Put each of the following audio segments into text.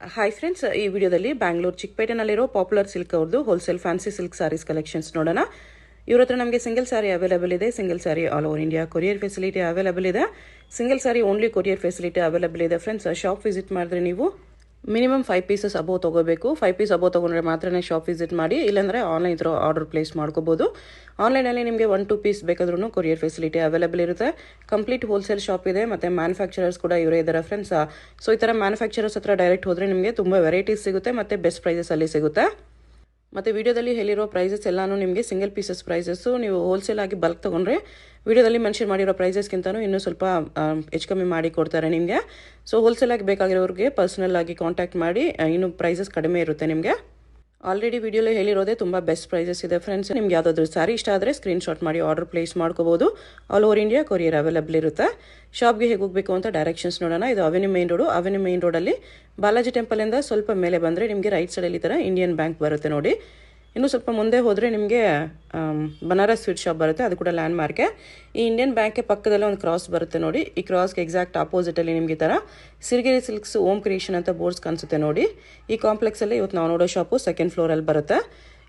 Hi friends, ಈ ವಿಡಿಯೋದಲ್ಲಿ ಬ್ಯಾಂಗ್ಳೂರು ಚಿಕ್ಕಪೇಟೆನಲ್ಲಿರೋ ಪಾಪ್ಯುಲರ್ ಸಿಲ್ಕ್ ಅವ್ರದ್ದು wholesale fancy silk sarees collections ನೋಡೋಣ. ಇವ್ರ ಹತ್ರ ನಮಗೆ ಸಿಂಗಲ್ ಸಾರಿ ಅವೈಲೇಬಲ್ ಇದೆ. Single sari all over India courier facility available ಇದೆ. Single sari only courier facility available ಇದೆ. ಫ್ರೆಂಡ್ಸ್, ಶಾಪ್ ವಿಸಿಟ್ ಮಾಡಿದ್ರೆ ನೀವು ಮಿನಿಮಮ್ 5 ಪೀಸಸ್ ಅಬೋವ್ ತೊಗೋಬೇಕು. 5 ಪೀಸ್ ಅಬೋವ್ ತೊಗೊಂಡ್ರೆ ಮಾತ್ರನೇ ಶಾಪ್ ವಿಸಿಟ್ ಮಾಡಿ, ಇಲ್ಲಾಂದರೆ ಆನ್ಲೈನ್ ಥ್ರೂ ಆರ್ಡರ್ ಪ್ಲೇಸ್ ಮಾಡ್ಕೋಬೋದು. ಆನ್ಲೈನಲ್ಲಿ ನಿಮಗೆ 1-2 ಪೀಸ್ ಬೇಕಾದ್ರೂ ಕೊರಿಯರ್ ಫೆಸಿಲಿಟಿ ಅವೈಲೇಬಲ್ ಇರುತ್ತೆ. ಕಂಪ್ಲೀಟ್ ಹೋಲ್ಸೇಲ್ ಶಾಪ್ ಇದೆ, ಮತ್ತು ಮ್ಯಾನುಫ್ಯಾಕ್ಚರರ್ಸ್ ಕೂಡ ಇವರೇ ಇದ್ದಾರೆ ಫ್ರೆಂಡ್ಸ್. ಸೊ ಈ ಥರ ಮ್ಯಾನುಫ್ಯಾಕ್ಚರರ್ಸ್ ಹತ್ರ ಡೈರೆಕ್ಟ್ ಹೋದರೆ ನಿಮಗೆ ತುಂಬ ವೆರೈಟೀಸ್ ಸಿಗುತ್ತೆ ಮತ್ತು ಬೆಸ್ಟ್ ಪ್ರೈಸಸಲ್ಲಿ ಸಿಗುತ್ತೆ. ಮತ್ತು ವಿಡಿಯೋದಲ್ಲಿ ಹೇಳಿರೋ ಪ್ರೈಸಸ್ ಎಲ್ಲಾನು ನಿಮಗೆ ಸಿಂಗಲ್ ಪೀಸಸ್ ಪ್ರೈಸಸ್ಸು. ನೀವು ಹೋಲ್ಸೇಲ್ ಆಗಿ ಬಲ್ಕ್ ತೊಗೊಂಡ್ರೆ ವಿಡಿಯೋದಲ್ಲಿ ಮೆನ್ಷನ್ ಮಾಡಿರೋ ಪ್ರೈಸಸ್ಗಿಂತನೂ ಇನ್ನೂ ಸ್ವಲ್ಪ ಹೆಚ್ಚು ಕಮ್ಮಿ ಮಾಡಿ ಕೊಡ್ತಾರೆ ನಿಮಗೆ. ಸೊ ಹೋಲ್ಸೇಲ್ ಆಗಿ ಬೇಕಾಗಿರೋರಿಗೆ ಪರ್ಸನಲ್ ಆಗಿ ಕಾಂಟ್ಯಾಕ್ಟ್ ಮಾಡಿ, ಇನ್ನೂ ಪ್ರೈಸಸ್ ಕಡಿಮೆ ಇರುತ್ತೆ ನಿಮಗೆ. ಆಲ್ರೆಡಿ ವಿಡಿಯೋಲಿ ಹೇಳಿರೋದೇ ತುಂಬ ಬೆಸ್ಟ್ ಪ್ರೈಸಸ್ ಇದೆ ಫ್ರೆಂಡ್ಸ್. ನಿಮ್ಗೆ ಯಾವುದಾದ್ರೂ ಸಾರಿ ಇಷ್ಟ ಆದರೆ ಸ್ಕ್ರೀನ್ಶಾಟ್ ಮಾಡಿ ಆರ್ಡರ್ ಪ್ಲೇಸ್ ಮಾಡ್ಕೋಬೋದು. All over India courier available ಇರುತ್ತೆ. ಶಾಪ್ಗೆ ಹೇಗೆ ಹೋಗಬೇಕು ಅಂತ ಡೈರೆಕ್ಷನ್ಸ್ ನೋಡೋಣ. ಇದು avenue main road. Avenue main ರೋಡಲ್ಲಿ ಬಾಲಾಜಿ ಟೆಂಪಲಿಂದ ಸ್ವಲ್ಪ ಮೇಲೆ ಬಂದರೆ ನಿಮಗೆ ರೈಟ್ ಸೈಡಲ್ಲಿ ಈ ಥರ ಇಂಡಿಯನ್ ಬ್ಯಾಂಕ್ ಬರುತ್ತೆ ನೋಡಿ. ಇನ್ನೂ ಸ್ವಲ್ಪ ಮುಂದೆ ಹೋದರೆ ನಿಮಗೆ ಬನಾರಸ್ ಸ್ವೀಟ್ ಶಾಪ್ ಬರುತ್ತೆ, ಅದು ಕೂಡ ಲ್ಯಾಂಡ್ ಮಾರ್ಕೆ. ಈ ಇಂಡಿಯನ್ ಬ್ಯಾಂಕ್ಗೆ ಪಕ್ಕದಲ್ಲೇ ಒಂದು ಕ್ರಾಸ್ ಬರುತ್ತೆ ನೋಡಿ. ಈ ಕ್ರಾಸ್ಗೆ ಎಕ್ಸಾಕ್ಟ್ ಆಪೋಸಿಟಲ್ಲಿ ನಿಮಗೆ ಈ ಥರ ಸಿರಿಗೆರೆ ಸಿಲ್ಕ್ಸ್ ಓಮ್ ಕ್ರಿಯೇಷನ್ ಅಂತ ಬೋರ್ಡ್ಸ್ ಕಾಣಿಸುತ್ತೆ ನೋಡಿ. ಈ ಕಾಂಪ್ಲೆಕ್ಸಲ್ಲಿ ಇವತ್ತು ನಾವು ನೋಡೋ ಶಾಪು ಸೆಕೆಂಡ್ ಫ್ಲೋರಲ್ಲಿ ಬರುತ್ತೆ.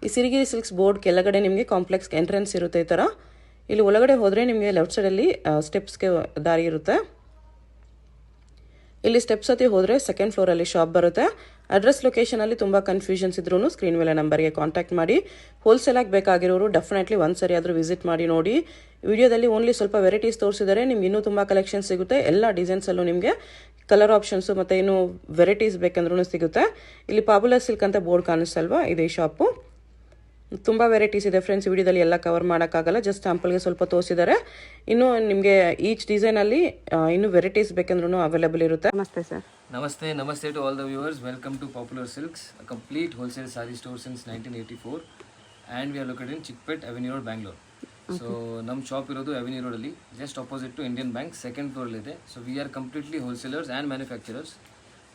ಈ ಸಿರಿಗೆರೆ ಸಿಲ್ಕ್ಸ್ ಬೋರ್ಡ್ ಕೆಳಗಡೆ ನಿಮಗೆ ಕಾಂಪ್ಲೆಕ್ಸ್ ಎಂಟ್ರೆನ್ಸ್ ಇರುತ್ತೆ ಈ ಥರ. ಇಲ್ಲಿ ಒಳಗಡೆ ಹೋದರೆ ನಿಮಗೆ ಲೆಫ್ಟ್ ಸೈಡಲ್ಲಿ ಸ್ಟೆಪ್ಸ್ಗೆ ದಾರಿ ಇರುತ್ತೆ. ಇಲ್ಲಿ ಸ್ಟೆಪ್ಸ್ ಹತ್ತಿ ಹೋದರೆ ಸೆಕೆಂಡ್ ಫ್ಲೋರಲ್ಲಿ ಶಾಪ್ ಬರುತ್ತೆ. ಅಡ್ರೆಸ್ ಲೊಕೇಶನಲ್ಲಿ ತುಂಬ ಕನ್ಫ್ಯೂಷನ್ಸ್ ಇದ್ರೂ ಸ್ಕ್ರೀನ್ ಮೇಲೆ ನಂಬರ್ಗೆ ಕಾಂಟ್ಯಾಕ್ಟ್ ಮಾಡಿ. ಹೋಲ್ಸೇಲಾಗಿ ಬೇಕಾಗಿರೋರು ಡೆಫಿನೆಟ್ಲಿ ಒಂದು ಸರಿ ಆದರೂ ವಿಸಿಟ್ ಮಾಡಿ ನೋಡಿ. ವಿಡಿಯೋದಲ್ಲಿ ಓನ್ಲಿ ಸ್ವಲ್ಪ ವೆರೈಟೀಸ್ ತೋರಿಸಿದರೆ ನಿಮ್ಗೆ ಇನ್ನೂ ತುಂಬ ಕಲೆಕ್ಷನ್ ಸಿಗುತ್ತೆ. ಎಲ್ಲ ಡಿಸೈನ್ಸಲ್ಲೂ ನಿಮಗೆ ಕಲರ್ ಆಪ್ಷನ್ಸು ಮತ್ತು ಇನ್ನೂ ವೆರೈಟೀಸ್ ಬೇಕಂದ್ರೂ ಸಿಗುತ್ತೆ. ಇಲ್ಲಿ ಪಾಪ್ಯುಲರ್ ಸಿಲ್ಕ್ ಅಂತ ಬೋರ್ಡ್ ಕಾಣಿಸ್ತಲ್ವಾ, ಇದೇ ಶಾಪು. ತುಂಬ ವೆರೈಟೀಸ್ ಇದೆ ಫ್ರೆಂಡ್ಸ್. ವಿಡಿಯೋದಲ್ಲಿ ಎಲ್ಲ ಕವರ್ ಮಾಡೋಕ್ಕಾಗಲ್ಲ, ಜಸ್ಟ್ ಸ್ಯಾಂಪಲ್ಗೆ ಸ್ವಲ್ಪ ತೋರಿಸಿದ್ದಾರೆ. ಇನ್ನು ನಿಮಗೆ ಈಚ್ ಡಿಸೈನಲ್ಲಿ ಇನ್ನೂ ವೆರೈಟೀಸ್ ಬೇಕಂದ್ರೂ ಅವೈಲೇಬಲ್ ಇರುತ್ತೆ. ನಮಸ್ತೆ sir. Namaste to all the viewers. Welcome to Popular Silks, a complete wholesale saree store since 1984, and we are located in Chickpet Avenue Road, Bangalore. So ನಮ್ಮ shop ಇರೋದು avenue ರೋಡಲ್ಲಿ, just opposite to Indian bank, second ಫ್ಲೋರಲ್ಲಿದೆ. So we are completely wholesalers and manufacturers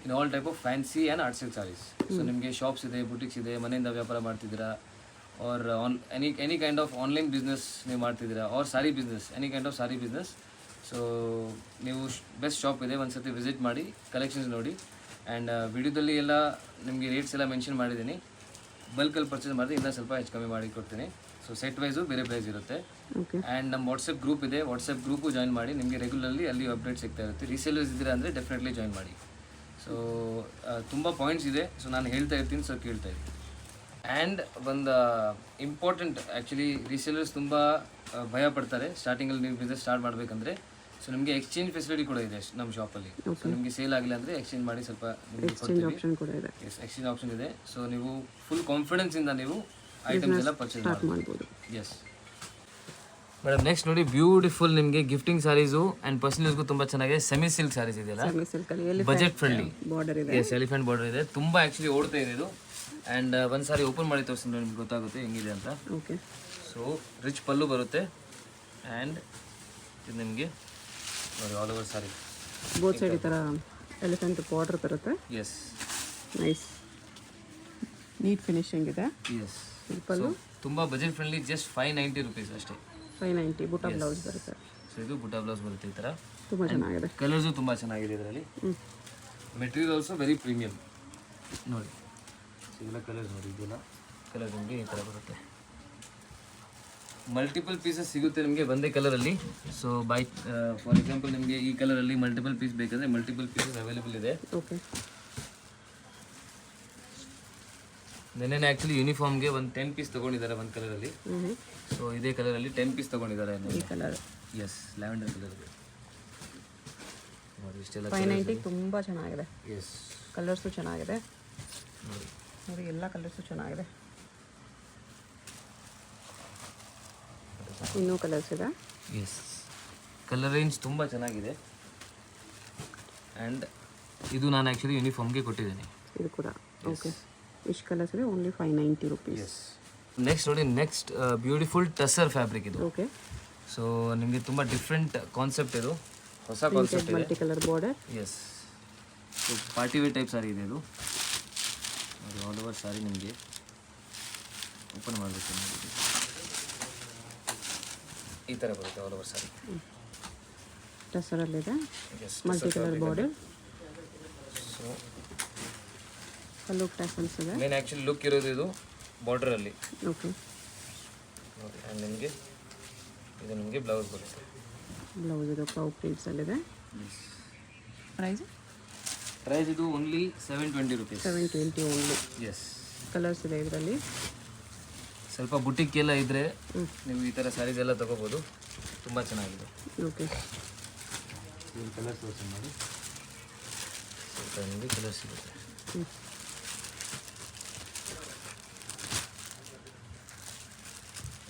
in all type of fancy and art silk sarees. So ನಿಮಗೆ shops ಇದೆ, boutiques ಇದೆ, ಮನೆಯಿಂದ ವ್ಯಾಪಾರ ಮಾಡ್ತಿದ್ದೀರಾ, or any kind of online business ನೀವು ಮಾಡ್ತಿದ್ದೀರಾ, or sari business, any kind of sari business. So ನೀವು best shop ಇದೆ, ಒಂದು ಸರ್ತಿ ವಿಸಿಟ್ ಮಾಡಿ, ಕಲೆಕ್ಷನ್ಸ್ ನೋಡಿ. ಆ್ಯಂಡ್ ವಿಡಿಯೋದಲ್ಲಿ ಎಲ್ಲ ನಿಮಗೆ ರೇಟ್ಸ್ ಎಲ್ಲ ಮೆನ್ಷನ್ ಮಾಡಿದ್ದೀನಿ. ಬಲ್ಕಲ್ಲಿ ಪರ್ಚೇಸ್ ಮಾಡಿದ್ರೆ ಇನ್ನೂ ಸ್ವಲ್ಪ ಹೆಚ್ಚು ಕಮ್ಮಿ ಮಾಡಿ ಕೊಡ್ತೀನಿ. ಸೊ ಸೆಟ್ ವೈಸು ಬೇರೆ ಪ್ರೈಸ್ ಇರುತ್ತೆ. ಆ್ಯಂಡ್ ನಮ್ಮ ವಾಟ್ಸಪ್ ಗ್ರೂಪ್ ಇದೆ, ವಾಟ್ಸಪ್ ಗ್ರೂಪು ಜಾಯ್ನ್ ಮಾಡಿ, ನಿಮಗೆ ರೆಗ್ಯುಲರ್ಲಿ ಅಲ್ಲಿ ಅಪ್ಡೇಟ್ ಸಿಗ್ತಾ ಇರುತ್ತೆ. ರೀಸೇಲರ್ಸ್ ಇದ್ದೀರಾ ಅಂದರೆ ಡೆಫಿನೆಟ್ಲಿ ಜಾಯ್ನ್ ಮಾಡಿ. ಸೊ ತುಂಬ ಪಾಯಿಂಟ್ಸ್ ಇದೆ, ಸೊ ನಾನು ಹೇಳ್ತಾ ಇರ್ತೀನಿ, ಸೊ ಕೇಳ್ತಾ ಇದ್ದೀನಿ. ಆ್ಯಂಡ್ ಒಂದು ಇಂಪಾರ್ಟೆಂಟ್, ಆ್ಯಕ್ಚುಲಿ ರೀಸೇಲರ್ಸ್ ತುಂಬ ಭಯ ಪಡ್ತಾರೆ ಸ್ಟಾರ್ಟಿಂಗಲ್ಲಿ ನೀವು ಬಿಸ್ನೆಸ್ ಸ್ಟಾರ್ಟ್ ಮಾಡಬೇಕಂದ್ರೆ. ಸೊ ನಿಮಗೆ ಎಕ್ಸ್ಚೇಂಜ್ ಫೆಸಿಲಿಟಿ ಕೂಡ ಇದೆ ನಮ್ಮ ಶಾಪಲ್ಲಿ. ಸೊ ನಿಮಗೆ ಸೇಲ್ ಆಗಿಲ್ಲ ಅಂದರೆ ಎಕ್ಸ್ಚೇಂಜ್ ಮಾಡಿ ಸ್ವಲ್ಪ ಎಕ್ಸ್ಚೇಂಜ್ ಆಪ್ಷನ್ ಇದೆ. ಸೊ ನೀವು ಫುಲ್ ಕಾನ್ಫಿಡೆನ್ಸಿಂದ ನೀವು ಐಟಮ್ಸ್ ಎಲ್ಲ ಪರ್ಚೇಸ್ ಮಾಡ್ಬೋದು. ಎಸ್ ಮೇಡಮ್, ನೆಕ್ಸ್ಟ್ ನೋಡಿ, ಬ್ಯೂಟಿಫುಲ್ ನಿಮಗೆ ಗಿಫ್ಟಿಂಗ್ ಸಾರೀಸು ಆ್ಯಂಡ್ ಪರ್ಸನಲ್ ಯೂಸ್ಗೂ ತುಂಬ ಚೆನ್ನಾಗಿದೆ. ಸೆಮಿ ಸಿಲ್ಕ್ ಸಾರೀಸ್ ಇದೆಯಲ್ಲ, budget friendly. Yes, elephant border ಇದೆ, ತುಂಬ ಆ್ಯಕ್ಚುಲಿ ಓಡ್ತಾ ಇದೆ ಇದು. ಆ್ಯಂಡ್ ಒಂದು ಸಾರಿ ಓಪನ್ ಮಾಡಿ ತೋರಿಸಿದ್ರೆ ನಿಮ್ಗೆ ಗೊತ್ತಾಗುತ್ತೆ ಹೆಂಗಿದೆ ಅಂತ. ಸೊ ರಿಚ್ ಪಲ್ಲು ಬರುತ್ತೆ. ಆ್ಯಂಡ್ ಇದು ನಿಮಗೆ ನೋಡಿ ಆಲ್ ಓವರ್ ಸಾರಿ ಬೋತ್ ಸೈಡ್ ಈ ಥರ ಎಲಿಫೆಂಟ್ ಬಾರ್ಡರ್ ಬರುತ್ತೆ. ಎಸ್, ನೈಸ್ ನೀಟ್ ಫಿನಿಶಿಂಗ್ ಇದೆ. ಎಸ್, ಪಲ್ಲು ತುಂಬ ಬಜೆಟ್ ಫ್ರೆಂಡ್ಲಿ, ಜಸ್ಟ್ 590 rupees ಅಷ್ಟೇ. 590 ಬುಟಾ ಬ್ಲೌಸ್ ಬರುತ್ತೆ. ಸೊ ಇದು ಬುಟಾ ಬ್ಲೌಸ್ ಬರುತ್ತೆ ಈ ಥರ. ತುಂಬ ಚೆನ್ನಾಗಿದೆ. ಕಲರ್ಸು ತುಂಬ ಚೆನ್ನಾಗಿದೆ ಇದರಲ್ಲಿ. ಮೆಟೀರಿಯಲ್ ಆಲ್ಸೋ ವೆರಿ ಪ್ರೀಮಿಯಮ್ ನೋಡಿ. ಇದೆಲ್ಲ ಕಲರ್ಸ್ ನೋಡಿ, ಇದೆಲ್ಲ ಕಲರ್ ನಿಮಗೆ ಈ ಥರ ಬರುತ್ತೆ. ಮಲ್ಟಿಪಲ್ ಪೀಸಸ್ ಸಿಗುತ್ತೆ ನಿಮಗೆ ಒಂದೇ ಕಲರಲ್ಲಿ. ಸೊ ಫಾರ್ ಎಕ್ಸಾಂಪಲ್ ನಿಮಗೆ ಈ ಕಲರಲ್ಲಿ ಮಲ್ಟಿಪಲ್ ಪೀಸ್ ಬೇಕಂದರೆ ಮಲ್ಟಿಪಲ್ ಪೀಸಸ್ ಅವೈಲೇಬಲ್ ಇದೆ. ಓಕೆ, ನೆನ್ನೆ ಆ್ಯಕ್ಚುಲಿ ಯೂನಿಫಾರ್ಮ್ಗೆ ಒಂದು 10 ಪೀಸ್ ತೊಗೊಂಡಿದ್ದಾರೆ ಒಂದು ಕಲರಲ್ಲಿ. ಸೊ ಇದೇ ಕಲರಲ್ಲಿ 10 ಪೀಸ್ ತೊಗೊಂಡಿದ್ದಾರೆ. ಈ ಕಲರ್, ಎಸ್, ಲ್ಯಾವೆಂಡರ್ ಕಲರ್ ನೋಡಿ. ಇಷ್ಟೆಲ್ಲ 590 ತುಂಬ ಚೆನ್ನಾಗಿದೆ. ಎಸ್, ಕಲರ್ಸು ಚೆನ್ನಾಗಿದೆ ನೋಡಿ, ಎಲ್ಲ ಕಲರ್ಸು ಚೆನ್ನಾಗಿದೆ. ಇನ್ನೂ ಕಲರ್ಸ್ ಇದೆ. ಎಸ್, ಕಲರ್ ರೇಂಜ್ ತುಂಬ ಚೆನ್ನಾಗಿದೆ. ಆ್ಯಂಡ್ ಇದು ನಾನು ಆ್ಯಕ್ಚುಲಿ ಯೂನಿಫಾರ್ಮ್ಗೆ ಕೊಟ್ಟಿದ್ದೀನಿ. ಇದು ಕೂಡ ಓಕೆ. ಇಷ್ಟು ಕಲರ್ಸ್ ಇದೆ, ಓನ್ಲಿ 590 rupees. ಎಸ್, ನೆಕ್ಸ್ಟ್ ನೋಡಿ, ನೆಕ್ಸ್ಟ್ ಬ್ಯೂಟಿಫುಲ್ ಟಸರ್ ಫ್ಯಾಬ್ರಿಕ್ ಇದು. ಓಕೆ, ಸೊ ನಿಮಗೆ ತುಂಬ ಡಿಫ್ರೆಂಟ್ ಕಾನ್ಸೆಪ್ಟ್, ಇದು ಹೊಸ ಕಾನ್ಸೆಪ್ಟ್ ಇದೆ. Multi colour border. Yes, so party wear type sari ಇದೆ ಇದು. ಆಲ್ ಓವರ್ ಸಾರಿ ನಿಮಗೆ ಓಪನ್ ಮಾಡಬೇಕು, ಈ ಥರ ಬರುತ್ತೆ ಆಲ್ ಓವರ್ ಸಾರಿ. ಟಸರಲ್ಲಿದೆ, ಮಲ್ಟಿ ಕಲರ್ ಬಾರ್ಡರ್. ಸೊ ಪಲ್ಲು ಟ್ಯಾಸಲ್ಸ್ ಇದೆ. ಮೇನ್ ಆ್ಯಕ್ಚುಲಿ ಲುಕ್ ಇರೋದು ಇದು ಬಾರ್ಡ್ರಲ್ಲಿ. ಓಕೆ, ನೋಡಿ. ಆ್ಯಂಡ್ ನಿಮಗೆ ಇದು ನಿಮಗೆ ಬ್ಲೌಸ್ ಬರುತ್ತೆ. ಬ್ಲೌಸ್ ಇದು ಕೌ ಪ್ರಿಂಟ್ಸಲ್ಲಿದೆ. ಪ್ರೈಸ್ ಇದು only 720 rupees. 720 only. Yes. Colours ಇದೆ ಇದರಲ್ಲಿ. ಸ್ವಲ್ಪ ಬುಟಿಕ್ ಎಲ್ಲ ಇದ್ದರೆ ನೀವು ಈ ಥರ ಸ್ಯಾರೀಸ್ ಎಲ್ಲ ತೊಗೋಬೋದು. ತುಂಬ ಚೆನ್ನಾಗಿದೆ. ಓಕೆ, ಇದು ಕಲರ್ಸ್ ತೋರಿಸಿ ಮಾಡಿ. ಸ್ವಲ್ಪ ನಿಮಗೆ ಕಲರ್ ಸಿಗುತ್ತೆ.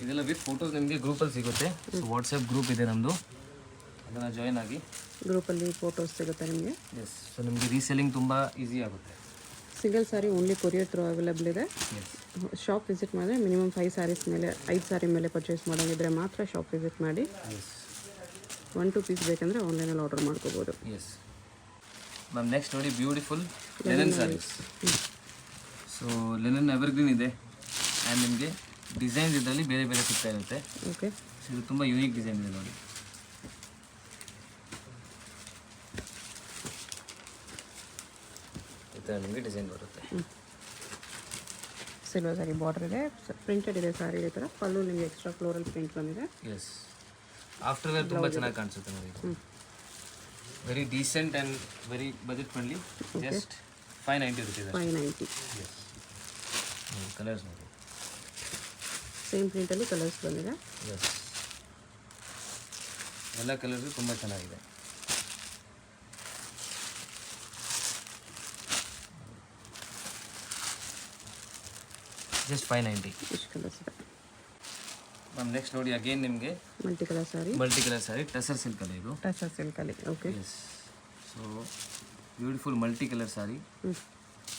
ಇದೆಲ್ಲ ವಿತ್ ಫೋಟೋಸ್ ನಿಮಗೆ ಗ್ರೂಪಲ್ಲಿ ಸಿಗುತ್ತೆ. ಸೊ ವಾಟ್ಸಪ್ ಗ್ರೂಪ್ ಇದೆ ನಮ್ಮದು, ಅದನ್ನು ಜಾಯ್ನ್ ಆಗಿ. ಗ್ರೂಪಲ್ಲಿ ಫೋಟೋಸ್ ಸಿಗುತ್ತೆ ನಿಮಗೆ. ಎಸ್. ಸೊ ನಿಮಗೆ ರೀಸೆಲ್ಲಿಂಗ್ ತುಂಬ ಈಸಿ ಆಗುತ್ತೆ. Single sari only courier through available ಇದೆ. ಎಸ್. ಶಾಪ್ ವಿಸಿಟ್ ಮಾಡಿದ್ರೆ ಮಿನಿಮಮ್ 5 ಸ್ಯಾರೀಸ್ ಮೇಲೆ 5 ಸ್ಯಾರಿ ಮೇಲೆ ಪರ್ಚೇಸ್ ಮಾಡೋಂಗಿದ್ರೆ ಮಾತ್ರ ಶಾಪ್ ವಿಸಿಟ್ ಮಾಡಿ. ಎಸ್. 1-2 ಪೀಸ್ ಬೇಕಂದರೆ ಆನ್ಲೈನಲ್ಲಿ ಆರ್ಡರ್ ಮಾಡ್ಕೋಬೋದು. Yes ma'am. ನೆಕ್ಸ್ಟ್ ನೋಡಿ, beautiful linen saris. So linen evergreen ಇದೆ ಆ್ಯಂಡ್ ನಿಮಗೆ ಡಿಸೈನ್ಸ್ ಇದರಲ್ಲಿ ಬೇರೆ ಬೇರೆ ಸಿಗ್ತಾ ಇರುತ್ತೆ. ಓಕೆ, ಸೊ ಇದು ತುಂಬ ಯೂನಿಕ್ ಡಿಸೈನ್ ಇದೆ ನೋಡಿ. ಈ ಥರ ನಿಮಗೆ ಡಿಸೈನ್ ಬರುತ್ತೆ. ಸಿಲ್ವರ್ ಸಾರಿ ಬಾರ್ಡರ್ ಇದೆ, ಪ್ರಿಂಟೆಡ್ ಇದೆ ಸಾರಿ ಈ ಥರ. ಪಲ್ಲು ನಿಮಗೆ ಎಕ್ಸ್ಟ್ರಾ ಫ್ಲೋರಲ್ ಪ್ರಿಂಟ್ ಬಂದಿದೆ. ಎಸ್. ಆಫ್ಟರ್ ವೇರ್ ತುಂಬ ಚೆನ್ನಾಗಿ ಕಾಣಿಸುತ್ತೆ ನೋಡಿ. Very decent and very budget friendly. Just 590 rupees. 590. Yes. Colours ನೋಡಿ. ಸೇಮ್ ಪ್ರಿಂಟಲ್ಲಿ ಕಲರ್ಸ್ ಬಂದಿದೆ. ಎಸ್. ಎಲ್ಲ ಕಲರ್ಸು ತುಂಬ ಚೆನ್ನಾಗಿದೆ. ಜಸ್ಟ್ 590. ಇಷ್ಟು ಕಲರ್ಸ್ ಇದೆ ಮ್ಯಾಮ್. ನೆಕ್ಸ್ಟ್ ನೋಡಿ, ಅಗೇನ್ ನಿಮಗೆ multi colour sari. Multi colour sari tussar ಸಿಲ್ಕಲ್ಲಿ ಇದು. ಟಸರ್ ಸಿಲ್ಕಲ್ಲಿ. Okay. S. So beautiful multi colour sari.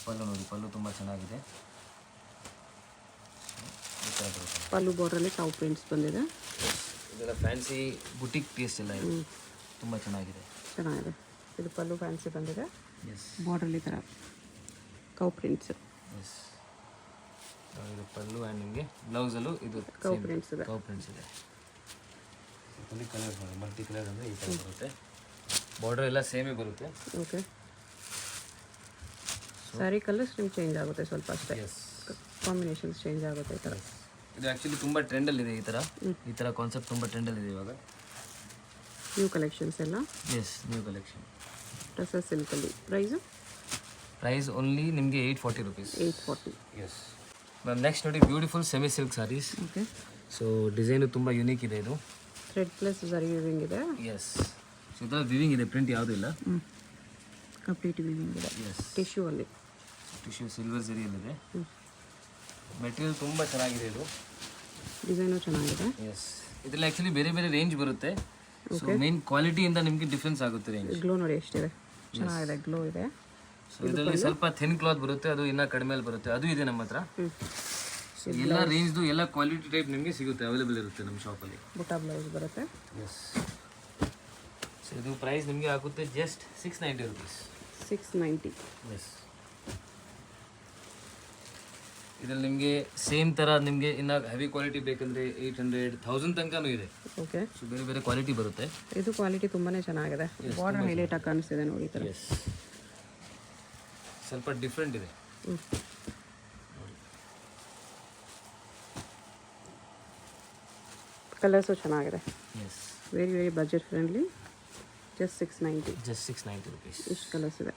Pallu ನೋಡಿ, ಪಲ್ಲು ತುಂಬ ಚೆನ್ನಾಗಿದೆ. ಈ ಥರ ಬರುತ್ತೆ. ಪಲ್ಲು ಬಾರ್ಡ್ರಲ್ಲಿ ಕೌ ಪ್ರಿಂಟ್ಸ್ ಬಂದಿದೆ. ಇದೆಲ್ಲ ಫ್ಯಾನ್ಸಿ ಬುಟಿಕ್ ಟೇಸ್ಟ್ ಎಲ್ಲ ಇದೆ. ತುಂಬ ಚೆನ್ನಾಗಿದೆ. ಚೆನ್ನಾಗಿದೆ. ಇದು ಪಲ್ಲು ಫ್ಯಾನ್ಸಿ ಬಂದಿದೆ. ಎಸ್. ಬಾರ್ಡ್ರಲ್ಲಿ ಥರ ಕೌ ಪ್ರಿಂಟ್ಸ್. ಎಸ್. ಇದು ಪಲ್ಲು ಆ್ಯಂಡ್ ನಿಮಗೆ ಬ್ಲೌಸಲ್ಲೂ ಇದು ಕೌ ಪ್ರಿಂಟ್ಸ್ ಇದೆ. ಕೌ ಪ್ರಿಂಟ್ಸ್ ಇದೆ. ಇಲ್ಲಿ ಕಲರ್ಸ್ ನೋಡಿ, ಮಲ್ಟಿ ಕಲರ್ ಅಂದರೆ ಈ ಥರ ಬರುತ್ತೆ. ಬಾರ್ಡರ್ ಎಲ್ಲ ಸೇಮೇ ಬರುತ್ತೆ. ಓಕೆ. ಸ್ಯಾರಿ ಕಲರ್ಸ್ ನಿಮ್ಗೆ ಚೇಂಜ್ ಆಗುತ್ತೆ ಸ್ವಲ್ಪ ಅಷ್ಟೇ. ಎಸ್. ಕಾಂಬಿನೇಷನ್ಸ್ ಚೇಂಜ್ ಆಗುತ್ತೆ ಈ ಥರ. ಇದು ಆ್ಯಕ್ಚುಲಿ ತುಂಬ ಟ್ರೆಂಡಲ್ಲಿದೆ. ಈ ಥರ ಕಾನ್ಸೆಪ್ಟ್ ತುಂಬ ಟ್ರೆಂಡಲ್ಲಿದೆ ಇವಾಗ. ನ್ಯೂ ಕಲೆಕ್ಷನ್ಸ್ ಎಲ್ಲ. Yes, new collection. ಟಸರ್ ಸಿಲ್ಕಲ್ಲಿ. ಪ್ರೈಸ್ ಓನ್ಲಿ ನಿಮಗೆ 840 rupees. 840. Yes ma'am. ನೆಕ್ಸ್ಟ್ ನೋಡಿ, beautiful semi silk sarees. Okay. So design ತುಂಬ ಯೂನಿಕ್ ಇದೆ ಇದು. ಥ್ರೆಡ್ ಪ್ಲಸ್ ಜರಿ ವಿವಿಂಗ್ ಇದೆ. ಎಸ್. ಸೊ ಇದರ ವಿವಿಂಗ್ ಇದೆ, ಪ್ರಿಂಟ್ ಯಾವುದೂ ಇಲ್ಲ. ಕಂಪ್ಲೀಟ್ ವಿವಿಂಗ್ ಇದೆ. ಎಸ್. ಟಿಶ್ಯೂ ಅಲ್ಲಿ. ಟಿಶ್ಯೂ ಸಿಲ್ವರ್ ಜರಿಯಲ್ಲಿದೆ. ಮೆಟೀರಿಯಲ್ ತುಂಬ ಚೆನ್ನಾಗಿದೆ ಇದು. ಡಿಸೈನು ಚೆನ್ನಾಗಿದೆ. ಎಸ್. ಇದರಲ್ಲಿ ಆ್ಯಕ್ಚುಲಿ ಬೇರೆ ಬೇರೆ ರೇಂಜ್ ಬರುತ್ತೆ. ಸೊ ಮೇನ್ ಕ್ವಾಲಿಟಿಯಿಂದ ನಿಮಗೆ ಡಿಫ್ರೆನ್ಸ್ ಆಗುತ್ತೆ ರೇಂಜ್. ಗ್ಲೋ ನೋಡಿ ಎಷ್ಟಿದೆ, ಚೆನ್ನಾಗಿದೆ, ಗ್ಲೋ ಇದೆ. ಸೊ ಇದರಲ್ಲಿ ಸ್ವಲ್ಪ ಥಿನ್ ಕ್ಲಾತ್ ಬರುತ್ತೆ, ಅದು ಇನ್ನೂ ಕಡಿಮೆಯಲ್ಲಿ ಬರುತ್ತೆ, ಅದು ಇದೆ ನಮ್ಮ ಹತ್ರ. ಸೊ ಎಲ್ಲ ರೇಂಜ್ದು ಎಲ್ಲ ಕ್ವಾಲಿಟಿ ಟೈಪ್ ನಿಮಗೆ ಸಿಗುತ್ತೆ, ಅವೈಲೇಬಲ್ ಇರುತ್ತೆ ನಮ್ಮ ಶಾಪಲ್ಲಿ. ಬುಟಾ ಬ್ಲೌಸ್ ಬರುತ್ತೆ. ಎಸ್. ಸೊ ಇದು ಪ್ರೈಸ್ ನಿಮಗೆ ಆಗುತ್ತೆ ಜಸ್ಟ್ 690 rupees. 690. ಎಸ್. ಇದರಲ್ಲಿ ನಿಮಗೆ ಸೇಮ್ ಥರ ನಿಮಗೆ ಇನ್ನು ಹೆವಿ ಕ್ವಾಲಿಟಿ ಬೇಕಂದರೆ 800, 1000 ತನಕನೂ ಇದೆ. ಓಕೆ. ಸೊ ಬೇರೆ ಬೇರೆ ಕ್ವಾಲಿಟಿ ಬರುತ್ತೆ. ಇದು ಕ್ವಾಲಿಟಿ ತುಂಬಾ ಚೆನ್ನಾಗಿದೆ. ಬಾರ್ಡರ್ ಹೈಲೈಟ್ ಆಗಿ ಕಾಣಿಸ್ತಿದೆ ನೋಡಿ ಈ ಥರ. ಎಸ್. ಸ್ವಲ್ಪ ಡಿಫ್ರೆಂಟ್ ಇದೆ. ಕಲರ್ಸು ಚೆನ್ನಾಗಿದೆ. Yes. Very very budget friendly. Just 690. Just 690 rupees. ಇಷ್ಟು ಕಲರ್ಸ್ ಇದೆ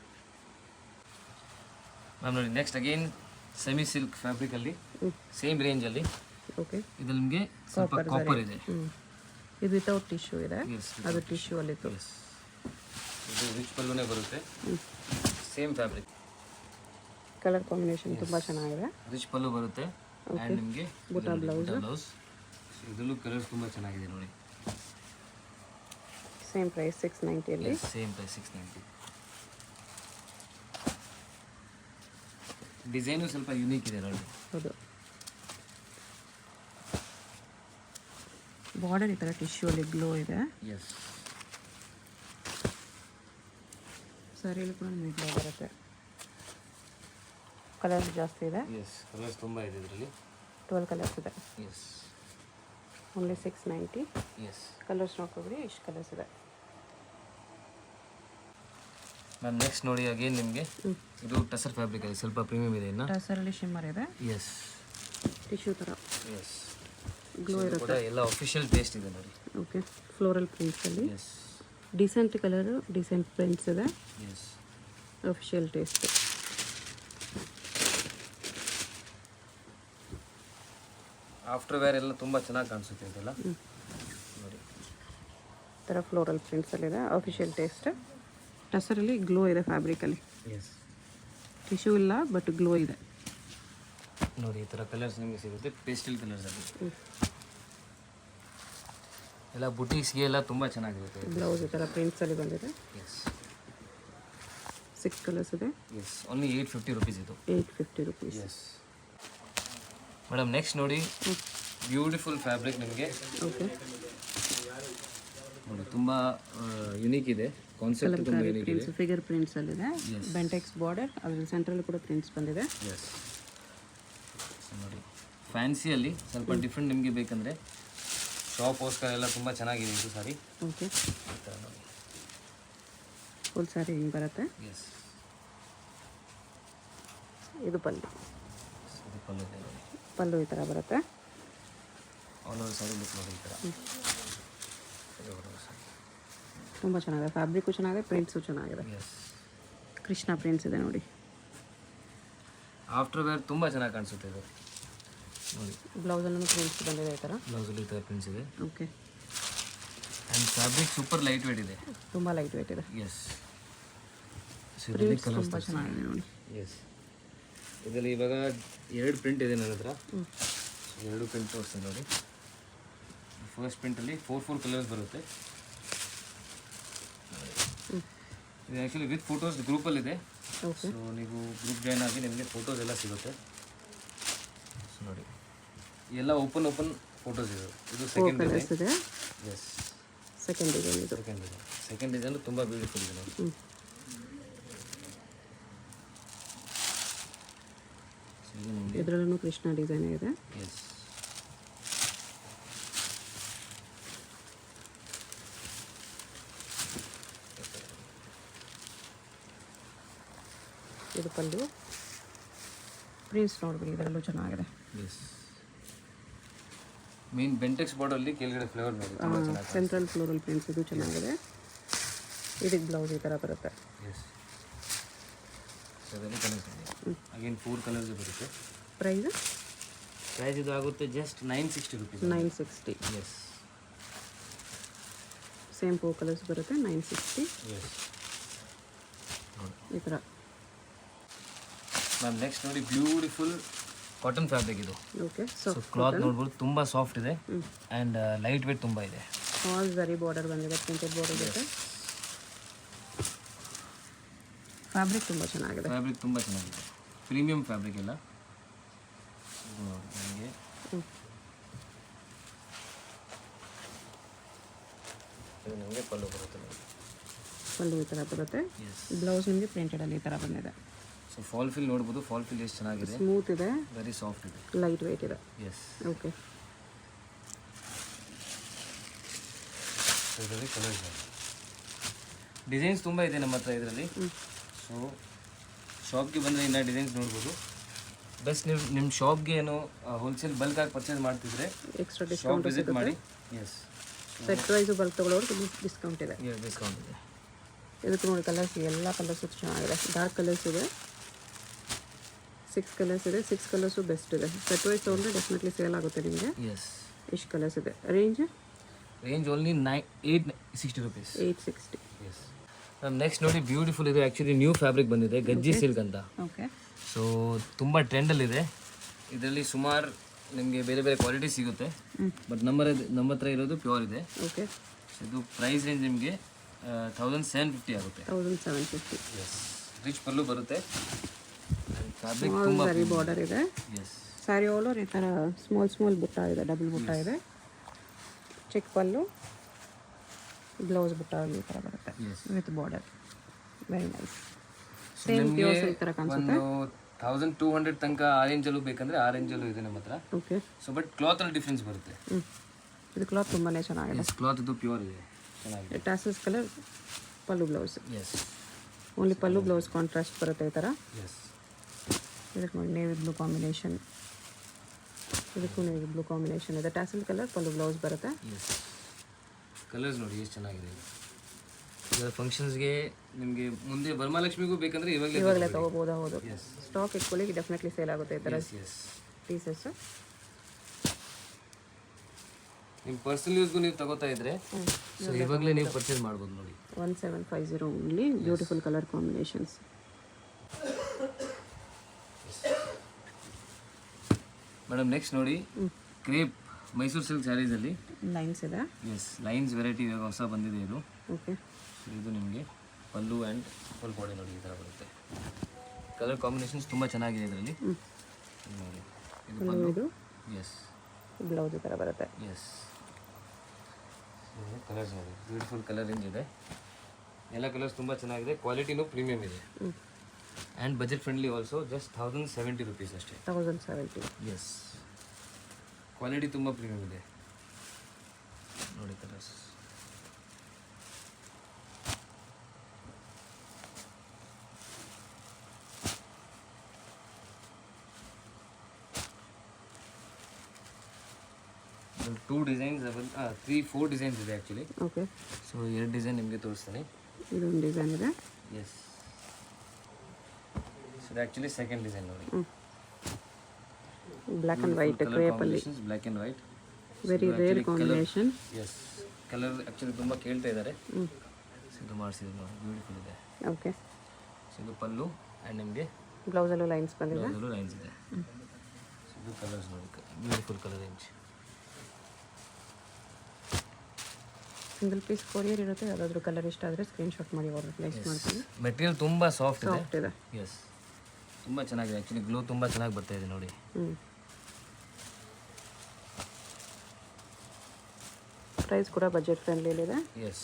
ಮ್ಯಾಮ್. ನೋಡಿ, ನೆಕ್ಸ್ಟ್ ಅಗೇನ್ ಸೆಮಿ ಸಿಲ್ಕ್ ಫ್ಯಾಬ್ರಿಕಲ್ಲಿ ಸೇಮ್ ರೇಂಜಲ್ಲಿ. ಓಕೆ. ಇದು ನಿಮಗೆ ಸ್ವಲ್ಪ ಕಾಪರ್ ಇದೆ. ಇದು ವಿತೌಟ್ ಟಿಶ್ಯೂ ಇದೆ. ಎಸ್. ಅದು ಟಿಶ್ಯೂ ಅಲ್ಲಿತ್ತು. ಎಸ್. ಇದು ರಿಚ್ ಪಲ್ಲುನೇ ಬರುತ್ತೆ. Same fabric. ಕಲರ್ ಕಾಂಬಿನೇಷನ್ ತುಂಬ ಚೆನ್ನಾಗಿದೆ. ರಿಚ್ ಪಲ್ಲು ಬರುತ್ತೆ ಆ್ಯಂಡ್ ನಿಮಗೆ ಬುಟಾ ಬ್ಲೌಸ್. ಇದರಲ್ಲೂ ಕಲರ್ಸ್ ತುಂಬ ಚೆನ್ನಾಗಿದೆ ನೋಡಿ. ಸೇಮ್ ಪ್ರೈಸ್ 690 ಅಲ್ಲಿ. Same price 690. ಡಿಸೈನು ಸ್ವಲ್ಪ ಯೂನಿಕ್ ಇದೆ ನೋಡಿ. ಹೌದು. ಬಾರ್ಡರ್ ಈ ಥರ ಟಿಶ್ಯೂ ಅಲ್ಲಿ ಗ್ಲೋ ಇದೆ. ಎಸ್. ಸರಿಯಲ್ಲಿ ಕೂಡ ನಿಮಗೆ ಗ್ಲೋ ಬರುತ್ತೆ. ಕಲರ್ಸ್ ಜಾಸ್ತಿ ಇದೆ. ಎಸ್. ಕಲರ್ಸ್ ತುಂಬ ಇದೆ ಇದರಲ್ಲಿ. 12 ಕಲರ್ಸ್ ಇದೆ. ಎಸ್. ಓನ್ಲಿ 690. ಎಸ್. ಕಲರ್ಸ್ ನೋಡ್ಕೊಬ್ರಿ, ಇಷ್ಟು ಕಲರ್ಸ್ ಇದೆ. ಮ್ಯಾಮ್ ನೆಕ್ಸ್ಟ್ ನೋಡಿ ಅಗೇನ್ ನಿಮಗೆ ಇದು ಟಸರ್ ಫ್ಯಾಬ್ರಿಕ್ ಇದೆ, ಸ್ವಲ್ಪ ಪ್ರೀಮಿಯಂ ಇದೆ ಇನ್ನು. ಟಸರಲ್ಲಿ ಶಿಮ್ಮರ್ ಇದೆ, ಎಸ್ ಟಿಶ್ಯೂ ಥರ ಎಸ್ ಗ್ಲೋ ಕೂಡ ಇರುತ್ತೆ. ಎಲ್ಲ ಅಫಿಷಿಯಲ್ ಟೇಸ್ಟ್ ಇದೆ ನೋಡಿ. ಓಕೆ, ಫ್ಲೋರಲ್ ಪ್ರಿಂಟ್ಸಲ್ಲಿ yes decent colour, decent prints ಇದೆ, yes official taste. After wear ಎಲ್ಲ ತುಂಬ ಚೆನ್ನಾಗಿ ಕಾಣಿಸುತ್ತೆ ಇದೆಲ್ಲ ನೋಡಿ. ಈ ಥರ ಫ್ಲೋರಲ್ ಪ್ರಿಂಟ್ಸಲ್ಲಿದೆ, ಅಫಿಷಿಯಲ್ ಟೇಸ್ಟ್. ಟಸರಲ್ಲಿ ಗ್ಲೋ ಇದೆ ಫ್ಯಾಬ್ರಿಕಲ್ಲಿ, ಎಸ್ ಟಿಶ್ಯೂ ಇಲ್ಲ ಬಟ್ ಗ್ಲೋ ಇದೆ ನೋಡಿ. ಈ ಥರ ಕಲರ್ಸ್ ನಿಮಗೆ ಸಿಗುತ್ತೆ, ಪೇಸ್ಟಲ್ ಕಲರ್ಸಲ್ಲಿ ಎಲ್ಲ ಬುಟೀಕ್ಸ್ಗೆ ಎಲ್ಲ ತುಂಬ ಚೆನ್ನಾಗಿರುತ್ತೆ. ಬ್ಲೌಸ್ ಈ ಥರ ಪ್ರಿಂಟ್ಸಲ್ಲಿ ಬಂದಿದೆ. ಎಸ್ 6 ಕಲರ್ಸ್ ಇದೆ, ಎಸ್ ಓನ್ಲಿ 850 ರುಪೀಸ್ ಇದು. 850 ರುಪೀಸ್. ಎಸ್ ಮೇಡಮ್ ನೆಕ್ಸ್ಟ್ ನೋಡಿ, ಬ್ಯೂಟಿಫುಲ್ ಫ್ಯಾಬ್ರಿಕ್ ನಿಮಗೆ ಓಕೆ, ನೋಡಿ ತುಂಬ ಯುನೀಕ್ ಇದೆ, ಕಾನ್ಸೆಪ್ಟ್ ತುಂಬ ಯುನೀಕ್ ಇದೆ. ಪ್ರಿಂಟ್ಸ್ ಫಿಗರ್ ಪ್ರಿಂಟ್ಸಲ್ಲಿದೆ, ಬೆಂಟೆಕ್ಸ್ ಬಾರ್ಡರ್, ಅದರಲ್ಲಿ ಸೆಂಟ್ರಲ್ಲಿ ಕೂಡ ಪ್ರಿಂಟ್ಸ್ ಬಂದಿದೆ. ಎಸ್ ನೋಡಿ ಫ್ಯಾನ್ಸಿಯಲ್ಲಿ ಸ್ವಲ್ಪ ಡಿಫ್ರೆಂಟ್ ನಿಮಗೆ ಬೇಕಂದರೆ ಶಾಪ್ಗೋಸ್ಕರ ಎಲ್ಲ ತುಂಬ ಚೆನ್ನಾಗಿದೆ ಇದು ಸಾರಿ. ಓಕೆ, ಈ ಥರ ನೋಡಿ. ಫುಲ್ ಸ್ಯಾರಿ ಹಿಂಗೆ ಬರುತ್ತೆ. ಎಸ್ ಇದು ಪಲ್ಲು, ಇದು ಪಲ್ಲು ಇದೆ ನೋಡಿ. ಪಲ್ಲು ಈ ಥರ ಬರುತ್ತೆ. ಆಲ್ ಓವರ್ ಸಾರಿ ಲುಕ್ ನೋಡಿ ಈ ಥರ. ಇದು ಬರೋ ಸಾರಿ. ತುಂಬ ಚೆನ್ನಾಗಿದೆ, ಫ್ಯಾಬ್ರಿಕ್ಕು ಚೆನ್ನಾಗಿದೆ, ಪ್ರಿಂಟ್ಸು ಚೆನ್ನಾಗಿದೆ. ಎಸ್ ಕೃಷ್ಣ ಪ್ರಿಂಟ್ಸ್ ಇದೆ ನೋಡಿ. ಆಫ್ಟರ್ ವೇರ್ ತುಂಬ ಚೆನ್ನಾಗಿ ಕಾಣಿಸುತ್ತೆ ಇದು ನೋಡಿ. ಬ್ಲೌಸಲ್ಲೂ ಪ್ರಿಂಟ್ಸ್ ಬಂದಿದೆ ಈ ಥರ. ಬ್ಲೌಸಲ್ಲಿ ಈ ಥರ ಪ್ರಿಂಟ್ಸ್ ಇದೆ. Okay, and fabric super light weight ಇದೆ. ತುಂಬ ಲೈಟ್ ವೇಟ್ ಇದೆ, ಎಸ್ ಪ್ರಿಂಟ್ಸ್ ತುಂಬ ಚೆನ್ನಾಗಿದೆ ನೋಡಿ. ಎಸ್ ಇದರಲ್ಲಿ ಇವಾಗ 2 ಪ್ರಿಂಟ್ ಇದೆ ನನ್ನ ಹತ್ರ. 2 ಪ್ರಿಂಟ್ ತೋರಿಸ್ತೀನಿ ನೋಡಿ. ಫಸ್ಟ್ ಪ್ರಿಂಟಲ್ಲಿ 4 ಕಲರ್ಸ್ ಬರುತ್ತೆ. ಇದು ಆ್ಯಕ್ಚುಲಿ ವಿತ್ ಫೋಟೋಸ್ ಗ್ರೂಪಲ್ಲಿದೆ. ಓಕೆ, ಸೊ ನೀವು ಗ್ರೂಪ್ ಜಾಯ್ನ್ ಆಗಿ ನಿಮಗೆ ಫೋಟೋಸ್ ಎಲ್ಲ ಸಿಗುತ್ತೆ. ಸೊ ನೋಡಿ ಎಲ್ಲ ಓಪನ್ ಫೋಟೋಸ್ ಇದೆ. ಇದು ಸೆಕೆಂಡ್ ಡಿಸೈನ್. ಕಲರ್ಸ್ ಇದೆ. ಎಸ್ ಸೆಕೆಂಡ್ ಡಿಸೈನ್ ಇದು. ಸೆಕೆಂಡ್ ಡಿಸೈನ್ ತುಂಬ ಬ್ಯೂಟಿಫುಲ್ ಇದೆ ನೋಡಿ. ಇದು ನಿಮಗೆ ಇದರಲ್ಲೂ ಕೃಷ್ಣ ಡಿಸೈನ್ ಇದೆ. ಎಸ್ ಇದು ಪಲ್ಲು. ಪ್ರಿಂಟ್ಸ್ ನೋಡ್ಬಿಡಿ, ಇದರಲ್ಲೂ ಚೆನ್ನಾಗಿದೆ. ಎಸ್ ಮೇನ್ ಬೆಂಟೆಕ್ಸ್ ಬಾರ್ಡರಲ್ಲಿ ಕೆಳಗಡೆ ಫ್ಲೇವರ್ ನೋಡಿ ತುಂಬ ಚೆನ್ನಾಗಿ. ಸೆಂಟ್ರಲ್ ಫ್ಲೋರಲ್ ಪ್ರಿಂಟ್ಸ್ ಇದು ಚೆನ್ನಾಗಿದೆ. ಇದಕ್ಕೆ ಬ್ಲೌಸ್ ಈ ಥರ ಬರುತ್ತೆ. ಎಸ್ ಸೊ ಅದರಲ್ಲಿ ಕಲರ್ಸ್ ಇದೆ. ಅಗೇನ್ 4 ಕಲರ್ಸ್ ಬರುತ್ತೆ. ಪ್ರೈಸ್ ಇದು ಆಗುತ್ತೆ just 960 rupees. 960. Yes same 4 colours ಬರುತ್ತೆ, 960. ಎಸ್ ಈ ಥರ. ಮ್ಯಾಮ್ ನೆಕ್ಸ್ಟ್ ನೋಡಿ, ಬ್ಯೂಟಿಫುಲ್ ಕಾಟನ್ ಫ್ಯಾಬ್ರಿಕ್ ಇದು. ಓಕೆ, ಸೊ ಕ್ಲಾತ್ ನೋಡ್ಬೋದು ತುಂಬ ಸಾಫ್ಟ್ ಇದೆ ಆ್ಯಂಡ್ ಲೈಟ್ ವೇಟ್ ತುಂಬ ಇದೆ. ಆಲ್ ಝರಿ ಬಾರ್ಡರ್ ಬಂದಿದೆ, ಪ್ರಿಂಟೆಡ್ ಬಾರ್ಡರ್ ಜೊತೆ. ಫ್ಯಾಬ್ರಿಕ್ ತುಂಬ ಚೆನ್ನಾಗಿದೆ. ಫ್ಯಾಬ್ರಿಕ್ ತುಂಬ ಚೆನ್ನಾಗಿದೆ, ಪ್ರೀಮಿಯಂ ಫ್ಯಾಬ್ರಿಕ್ ಎಲ್ಲ. ಇದು ನೋಡಿ ನನಗೆ ಇದು ನಿಮಗೆ ಪಲ್ಲು ಬರುತ್ತೆ ನೋಡಿ. ಪಲ್ಲು ಈ ಥರ ಬರುತ್ತೆ. ಎಸ್ ಬ್ಲೌಸ್ ನಿಮಗೆ ಪ್ರಿಂಟೆಡಲ್ಲಿ ಈ ಥರ ಬಂದಿದೆ. ಸೊ ಫಾಲ್ ಫಿಲ್ ನೋಡ್ಬೋದು, ಫಾಲ್ ಫಿಲ್ ಎಷ್ಟು ಚೆನ್ನಾಗಿದೆ, ಸ್ಮೂತ್ ಇದೆ, ವೆರಿ ಸಾಫ್ಟ್ ಇದೆ. ಲೈಟ್ ವೆಯ್ಟ್ ಇದೆ. ಎಸ್ ಓಕೆ, ಇದರಲ್ಲಿ ಕಲರ್ಸ್ ಡಿಸೈನ್ಸ್ ತುಂಬ ಇದೆ ನಮ್ಮ ಹತ್ರ ಇದರಲ್ಲಿ. ಸೊ ಶಾಪ್ಗೆ ಬಂದರೆ ಇನ್ನು ಡಿಸೈನ್ಸ್ ನೋಡ್ಬೋದು. ಬೆಸ್ಟ್ ನೀವು ನಿಮ್ಮ ಶಾಪ್ಗೆ ಏನು ಹೋಲ್ಸೇಲ್ ಬಲ್ಕಾಗಿ ಪರ್ಚೇಸ್ ಮಾಡ್ತಿದ್ರೆ ಎಕ್ಸ್ಟ್ರಾ ಶಾಪ್ ಡಿಸ್ಕೌಂಟ್ ವಿಸಿಟ್ ಮಾಡಿ. ಎಸ್ ಸೆಟ್ ವೈಸು ಬಲ್ಕ್ ತೊಗೊಳೋರು ಡಿಸ್ಕೌಂಟ್ ಇದೆ. ಡಿಸ್ಕೌಂಟ್ ಇದೆ. ಇದಕ್ಕೆ ನೋಡಿ ಕಲರ್ಸ್, ಎಲ್ಲ ಕಲರ್ಸು ಚೆನ್ನಾಗಿದೆ. ಡಾರ್ಕ್ ಕಲರ್ಸ್ ಇದೆ, 6 ಕಲರ್ಸ್ ಇದೆ. 6 ಕಲರ್ಸು ಬೆಸ್ಟ್ ಇದೆ. ಸೆಟ್ ವೈಸ್ ತೊಗೊಂಡ್ರೆ ಡೆಫಿನೆಟ್ಲಿ ಸೇಲ್ ಆಗುತ್ತೆ ನಿಮಗೆ. ಎಸ್ ಎಷ್ಟು ಕಲರ್ಸ್ ಇದೆ? Range only 860 rupees. 860. S ma'am next ನೋಡಿ, ಬ್ಯೂಟಿಫುಲ್ ಇದೆ. ಆ್ಯಕ್ಚುಲಿ ನ್ಯೂ ಫ್ಯಾಬ್ರಿಕ್ ಬಂದಿದೆ, ಗಜ್ಜಿ ಸಿಲ್ಕ್ ಅಂತ. ಓಕೆ, ಸೊ ತುಂಬ ಟ್ರೆಂಡಲ್ಲಿದೆ. ಇದರಲ್ಲಿ ಸುಮಾರು ನಿಮಗೆ ಬೇರೆ ಬೇರೆ ಕ್ವಾಲಿಟಿ ಸಿಗುತ್ತೆ, ಬಟ್ ನಮ್ಮ ಹತ್ರ ಇರೋದು ಪ್ಯೂರ್ ಇದೆ. ಓಕೆ, ಇದು ಪ್ರೈಸ್ ರೇಂಜ್ ನಿಮಗೆ 1750 ಆಗುತ್ತೆ. 1750. ಎಸ್ ರಿಚ್ ಪಲ್ಲು ಬರುತ್ತೆ, ಫ್ಯಾಬ್ರಿಕ್ ಸ್ಮಾಲ್ ತುಂಬ. ಸ್ಯಾರಿ ಬಾರ್ಡರ್ ಇದೆ. ಎಸ್ ಸ್ಯಾರಿ ಆಲ್ ಓವರ್ ಈ ಥರ ಸ್ಮಾಲ್ ಬುಟ್ಟ ಇದೆ, ಡಬಲ್ ಬುಟ್ಟ ಇದೆ. ಚಿಕ್ಕ ಪಲ್ಲು, ಬ್ಲೌಸ್ ಬುಟ್ಟ ಈ ಥರ ಬರುತ್ತೆ with border. Very nice. Same pure silk ಥರ ಕಾಣಿಸುತ್ತೆ. 1200 ತನಕ ಆ ರೇಂಜಲ್ಲೂ ಬೇಕಂದರೆ ಆ ರೇಂಜಲ್ಲೂ ಇದೆ ನಮ್ಮ ಹತ್ರ. ಓಕೆ, ಸೊ ಬಟ್ ಕ್ಲಾತಲ್ಲಿ ಡಿಫ್ರೆನ್ಸ್ ಬರುತ್ತೆ. ಇದು ಕ್ಲಾತ್ ತುಂಬಾ ಚೆನ್ನಾಗಿದೆ. ಕ್ಲಾತ್ ಇದು ಪ್ಯೂರ್ ಇದೆ, ಚೆನ್ನಾಗಿದೆ. ಟಾಸಸ್ ಕಲರ್ ಪಲ್ಲು ಬ್ಲೌಸ್. ಎಸ್ ಓನ್ಲಿ ಪಲ್ಲು ಬ್ಲೌಸ್ ಕಾಂಟ್ರಾಸ್ಟ್ ಬರುತ್ತೆ ಈ ಥರ. ಎಸ್. ಇದಕ್ಕೆ ನೋಡಿ ನೇವಿ ಬ್ಲೂ ಕಾಂಬಿನೇಷನ್, ಇದಕ್ಕೂ ನೇವಿ ಬ್ಲೂ ಕಾಂಬಿನೇಷನ್ ಇದೆ. ಟ್ಯಾಸಲ್ ಕಲರ್ ಪಲ್ಲು ಬ್ಲೌಸ್ ಬರುತ್ತೆ. ಎಸ್. ಕಲರ್ಸ್ ನೋಡಿ ಎಷ್ಟು ಚೆನ್ನಾಗಿದೆ ಇದು. ಇದರ ಫಂಕ್ಷನ್ಸ್ಗೆ ನಿಮಗೆ ಮುಂದೆ ವರಮಹಾಲಕ್ಷ್ಮಿಗೂ ಬೇಕಂದರೆ ಇವಾಗಲೇ ತೊಗೋಬೋದು. ಹೌದು, ಸ್ಟಾಕ್ ಇಟ್ಕೊಳ್ಳಿ, ಡೆಫಿನೆಟ್ಲಿ ಸೇಲ್ ಆಗುತ್ತೆ ಈ ಥರ ಎಸ್. ಪೀಸಸ್. ನಿಮ್ಮ ಪರ್ಸನಲ್ ಯೂಸ್ಗೂ ನೀವು ತಗೋತಾ ಇದ್ರೆ ಸೊ ಇವಾಗಲೇ ನೀವು ಪರ್ಚೇಸ್ ಮಾಡ್ಬೋದು ನೋಡಿ. 1750 only. Beautiful colour combinations. Madam next ನೋಡಿ ಕ್ರೇಪ್ ಮೈಸೂರು ಸಿಲ್ಕ್ ಸ್ಯಾರೀಸಲ್ಲಿ ಲೈನ್ಸ್ ಇದೆ. ಎಸ್, ಲೈನ್ಸ್ ವೆರೈಟಿ ಇವಾಗ ಹೊಸ ಬಂದಿದೆ ಇದು. ಓಕೆ. ಇದು ನಿಮಗೆ ಪಲ್ಲು ಆ್ಯಂಡ್ ಫುಲ್ ಬಾಡಿ ನೋಡಿ ಈ ಥರ ಬರುತ್ತೆ. ಕಲರ್ ಕಾಂಬಿನೇಷನ್ಸ್ ತುಂಬ ಚೆನ್ನಾಗಿದೆ ಇದರಲ್ಲಿ. ನೋಡಿ ಇದು ಪಲ್ಲು. ಇದು ಎಸ್. ಬ್ಲೌಸ್ ಈ ಥರ ಬರುತ್ತೆ. ಎಸ್. ಕಲರ್ಸ್ ನೋಡಿ, ಬ್ಯೂಟಿಫುಲ್ ಕಲರ್ ರೇಂಜ್ ಇದೆ. ಎಲ್ಲ ಕಲರ್ಸ್ ತುಂಬ ಚೆನ್ನಾಗಿದೆ. ಕ್ವಾಲಿಟಿನೂ ಪ್ರೀಮಿಯಮ್ ಇದೆ and budget friendly also. Just 1070 rupees ಅಷ್ಟೇ. 1070. ಎಸ್. ಕ್ವಾಲಿಟಿ ತುಂಬ ಪ್ರೀಮಿಯಮ್ ಇದೆ ನೋಡಿ ಕಲರ್ಸ್. ಟೂ ಡಿಸೈನ್ಸ್ 4 ಡಿಸೈನ್ಸ್ ಇದೆ ಆ್ಯಕ್ಚುಲಿ. ಓಕೆ. ಸೊ 2 ಡಿಸೈನ್ ನಿಮಗೆ ತೋರಿಸ್ತೀನಿ. ಇದೊಂದು ಡಿಸೈನ್ ಇದೆ. ಎಸ್. ಸೊ ಇದು ಆ್ಯಕ್ಚುಲಿ ಸೆಕೆಂಡ್ ಡಿಸೈನ್ ನೋಡಿ. ಬ್ಲ್ಯಾಕ್ ಆ್ಯಂಡ್ ವೈಟ್ ಕ್ರೇಪಲ್ಲಿ. Black and white, very rare combination. Yes. Colour actually ತುಂಬ ಕೇಳ್ತಾ ಇದ್ದಾರೆ. ಸೊ ಇದು ಮಾಡಿಸಿದ್ರು ನೋಡಿ, ಬ್ಯೂಟಿಫುಲ್ ಇದೆ. ಓಕೆ. ಸೊ ಇದು ಪಲ್ಲು ಆ್ಯಂಡ್ ನಿಮಗೆ ಬ್ಲೌಸಲ್ಲೂ ಲೈನ್ಸ್ ಬಂದಿದೆ. ಬ್ಲೌಸಲ್ಲೂ ಲೈನ್ಸ್ ಇದೆ. ಸೊ ಇದು ಕಲರ್ಸ್ ನೋಡಿ, beautiful colour range. Single piece courier ಇರುತ್ತೆ. ಯಾವುದಾದ್ರೂ ಕಲರ್ ಇಷ್ಟ ಆದರೆ ಸ್ಕ್ರೀನ್ಶಾಟ್ ಮಾಡಿ ಆರ್ಡರ್ ಪ್ಲೇಸ್ ಮಾಡ್ತೀನಿ. ಮೆಟೀರಿಯಲ್ ತುಂಬ ಸಾಫ್ಟ್ ಇದೆ. ಎಸ್, ತುಂಬ ಚೆನ್ನಾಗಿದೆ ಆ್ಯಕ್ಚುಲಿ. ಗ್ಲೋ ತುಂಬ ಚೆನ್ನಾಗಿ ಬರ್ತಾ ಇದೆ ನೋಡಿ. ಪ್ರೈಸ್ ಕೂಡ ಬಜೆಟ್ ಫ್ರೆಂಡ್ಲಿ ಇದೆ. ಎಸ್.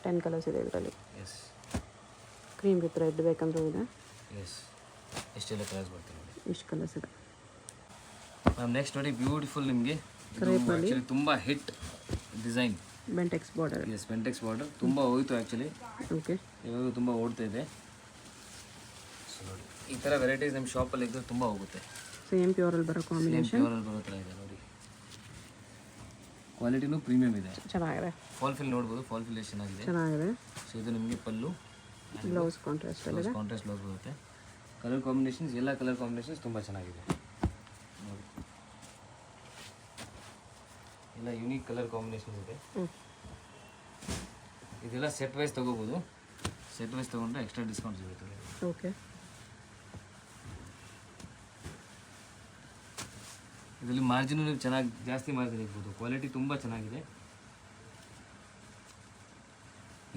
10 ಕಲರ್ಸ್ ಇದೆ ಇದರಲ್ಲಿ. ಎಸ್. ಕ್ರೀಮ್ ವಿತ್ ರೆಡ್ ಬೇಕಂದ್ರೂ ಇದೆ. ಎಸ್. ಎಷ್ಟೆಲ್ಲ ಕಲರ್ಸ್ ಬರ್ತಾರೆ ನೋಡಿ. ಇಷ್ಟು ಕಲರ್ಸ್ ಇದೆ. ಮ್ಯಾಮ್ ನೆಕ್ಸ್ಟ್ ನೋಡಿ ಬ್ಯೂಟಿಫುಲ್ ನಿಮಗೆ ಆ್ಯಕ್ಚುಲಿ ತುಂಬ hit design. Bentex border. Yes, Bentex border ತುಂಬ ಹೋಯಿತು ಆ್ಯಕ್ಚುಲಿ. ಓಕೆ. ಇವಾಗ ತುಂಬ ಓಡ್ತಾ ಇದೆ. ಸೊ ನೋಡಿ ಈ ಥರ ವೆರೈಟೀಸ್ ನಿಮ್ಮ ಶಾಪಲ್ಲಿ ಇದ್ದರೆ ತುಂಬ ಹೋಗುತ್ತೆ. ಸೇಮ್ ಪ್ಯೂರಲ್ಲಿ ಬರೋ ಕಾಂಬಿನೇಷನ್. ಪ್ಯೂರಲ್ಲಿ ಬರೋ ಥರ ಇದೆ ನೋಡಿ. ಕ್ವಾಲಿಟಿನೂ ಪ್ರೀಮಿಯಮ್ ಇದೆ. ಚೆನ್ನಾಗಿದೆ. ಫಾಲ್ ಫಿಲ್ ನೋಡ್ಬೋದು. ಫಾಲ್ ಫಿಲ್ ಎಷ್ಟು ಚೆನ್ನಾಗಿದೆ. ಚೆನ್ನಾಗಿದೆ. ಸೊ ಇದು ನಿಮಗೆ ಪಲ್ಲು, ಬ್ಲೌಸ್ ಕಾಂಟ್ರಾಸ್ಟ್ ಇದೆ. ಕಾಂಟ್ರಾಸ್ಟ್ ಬ್ಲೌಸ್ ಬರುತ್ತೆ. ಕಲರ್ ಕಾಂಬಿನೇಷನ್ಸ್, ಎಲ್ಲ ಕಲರ್ ಕಾಂಬಿನೇಷನ್ಸ್ ತುಂಬ ಚೆನ್ನಾಗಿದೆ ನೋಡಿ. ಎಲ್ಲ ಯುನೀಕ್ ಕಲರ್ ಕಾಂಬಿನೇಷನ್ಸ್ ಇದೆ. ಇದೆಲ್ಲ ಸೆಟ್ ವೈಸ್ ತೊಗೋಬೋದು. ಸೆಟ್ ವೈಸ್ ತೊಗೊಂಡ್ರೆ ಎಕ್ಸ್ಟ್ರಾ ಡಿಸ್ಕೌಂಟ್ ಸಿಗುತ್ತೆ. ಓಕೆ. ಇದರಲ್ಲಿ ಮಾರ್ಜಿನ್ ನೀವು ಚೆನ್ನಾಗಿ ಜಾಸ್ತಿ ಮಾರ್ಜಿನ್ ಇರ್ಬೋದು. ಕ್ವಾಲಿಟಿ ತುಂಬ ಚೆನ್ನಾಗಿದೆ.